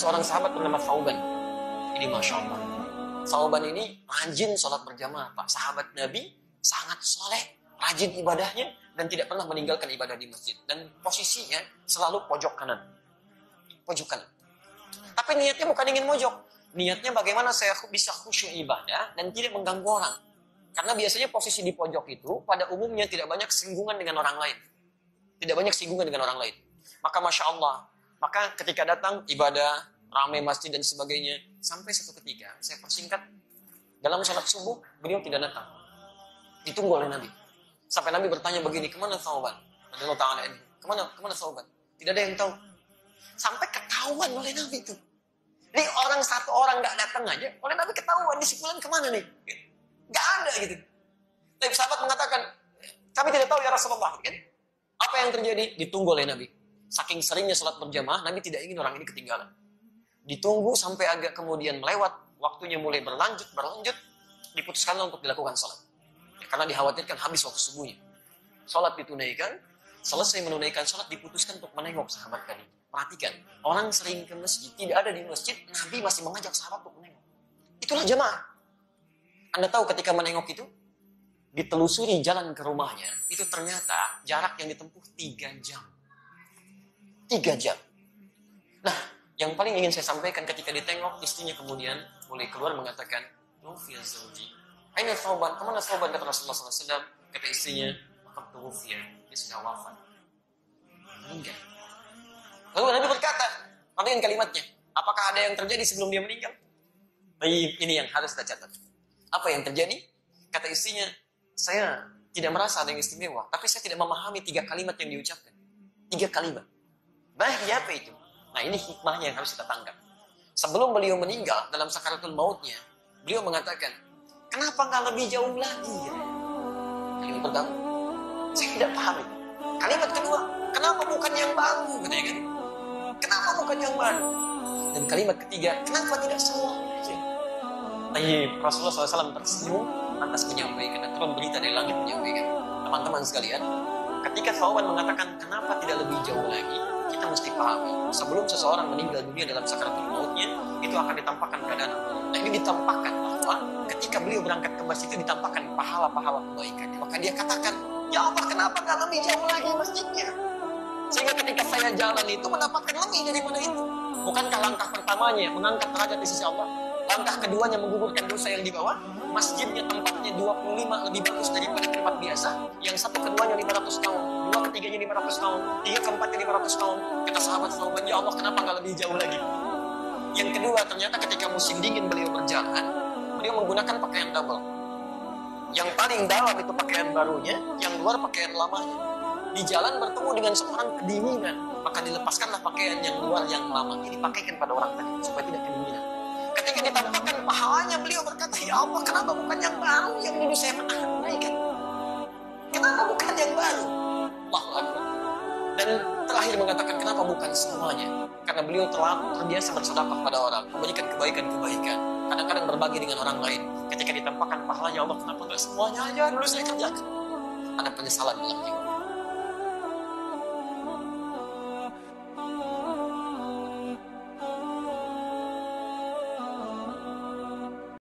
seorang sahabat bernama Thauban. Ini Masya Allah. Thauban ini rajin sholat berjamaah, Pak. Sahabat Nabi, sangat soleh, rajin ibadahnya, dan tidak pernah meninggalkan ibadah di masjid. Dan posisinya selalu pojok kanan. Pojok kanan. Tapi niatnya bukan ingin mojok. Niatnya bagaimana saya bisa khusyuk ibadah dan tidak mengganggu orang. Karena biasanya posisi di pojok itu pada umumnya tidak banyak singgungan dengan orang lain. Tidak banyak singgungan dengan orang lain. Maka Masya Allah, maka ketika datang ibadah, ramai masjid dan sebagainya, sampai satu ketika, saya persingkat, dalam sholat subuh, beliau tidak datang. Ditunggu oleh Nabi. Sampai Nabi bertanya begini, kemana Thauban? Kemana Thauban? Tidak ada yang tahu. Sampai ketahuan oleh Nabi itu. Ini orang satu orang nggak datang aja, oleh Nabi ketahuan, di sebulan kemana nih? Nggak ada gitu. Tapi sahabat mengatakan, kami tidak tahu ya Rasulullah. Kan? Apa yang terjadi? Ditunggu oleh Nabi. Saking seringnya sholat berjamaah, Nabi tidak ingin orang ini ketinggalan. Ditunggu sampai agak kemudian melewat, waktunya mulai berlanjut, diputuskan untuk dilakukan sholat. Ya, karena dikhawatirkan habis waktu subuhnya. Sholat ditunaikan, selesai menunaikan sholat diputuskan untuk menengok sahabat tadi. Perhatikan, orang sering ke masjid, tidak ada di masjid, Nabi masih mengajak sahabat untuk menengok. Itulah jamaah. Anda tahu ketika menengok itu, ditelusuri jalan ke rumahnya, itu ternyata jarak yang ditempuh 3 jam. 3 jam. Nah, yang paling ingin saya sampaikan ketika ditengok, istrinya kemudian mulai keluar mengatakan, Tuwfiya zawji. Aina Thauban? Kemana Thauban? Kata Rasulullah SAW. Kata istrinya, Laqad tuwfiya. Dia sudah wafat. Meninggal. Lalu Nabi berkata, perhatikan kalimatnya, apakah ada yang terjadi sebelum dia meninggal? Ini yang harus kita catat. Apa yang terjadi? Kata istrinya, saya tidak merasa ada yang istimewa, tapi saya tidak memahami 3 kalimat yang diucapkan. 3 kalimat. Baik, apa itu? Nah, ini hikmahnya yang harus kita tangkap. Sebelum beliau meninggal dalam sakaratul mautnya, beliau mengatakan, kenapa nggak lebih jauh lagi? Kalimat pertama, saya tidak paham itu. Kalimat kedua, kenapa bukan yang baru? Katanya kan? Kenapa bukan yang baru? Dan kalimat ketiga, kenapa tidak semuanya aja? Rasulullah SAW tersenyum lantas menyampaikan, dan turun berita dari langit menyampaikan, teman-teman sekalian, ketika Thauban mengatakan kenapa tidak lebih jauh lagi, kita mesti pahami, sebelum seseorang meninggal dunia dalam sakaratul mautnya, itu akan ditampakkan keadaan Allah. Nah, ini ditampakkan bahwa ketika beliau berangkat ke masjid itu ditampakkan pahala-pahala kebaikan. Maka dia katakan, ya Allah, kenapa nggak lebih jauh lagi masjidnya? Sehingga ketika saya jalan itu mendapatkan lebih daripada itu. Bukankah langkah pertamanya mengangkat derajat di sisi Allah? Langkah keduanya menggugurkan dosa yang di bawah. Masjidnya tempatnya 25 lebih bagus daripada tempat biasa. Yang satu keduanya 500 tahun, dua ketiganya 500 tahun, tiga keempatnya 500 tahun. Kata sahabat Thauban, ya Allah, kenapa nggak lebih jauh lagi? Yang kedua, ternyata ketika musim dingin beliau berjalan, beliau menggunakan pakaian double. Yang paling dalam itu pakaian barunya, yang luar pakaian lamanya. Di jalan bertemu dengan seorang kedinginan, maka dilepaskanlah pakaian yang luar yang lama. Ini dipakaikan pada orang tadi supaya tidak kedinginan. Ketika ditampakkan pahalanya, beliau berkata, ya Allah, kenapa bukan yang baru yang dulu saya pernah tunaikan? Kenapa bukan yang baru? Allahu Akbar. Dan terakhir mengatakan, kenapa bukan semuanya? Karena beliau telah terbiasa bersedekah pada orang, memberikan kebaikan-kebaikan, kadang-kadang berbagi dengan orang lain. Ketika ditampakkan pahalanya, Allah, kenapa nggak semuanya aja dulu saya kerjakan? Ada penyesalan dalam hidup.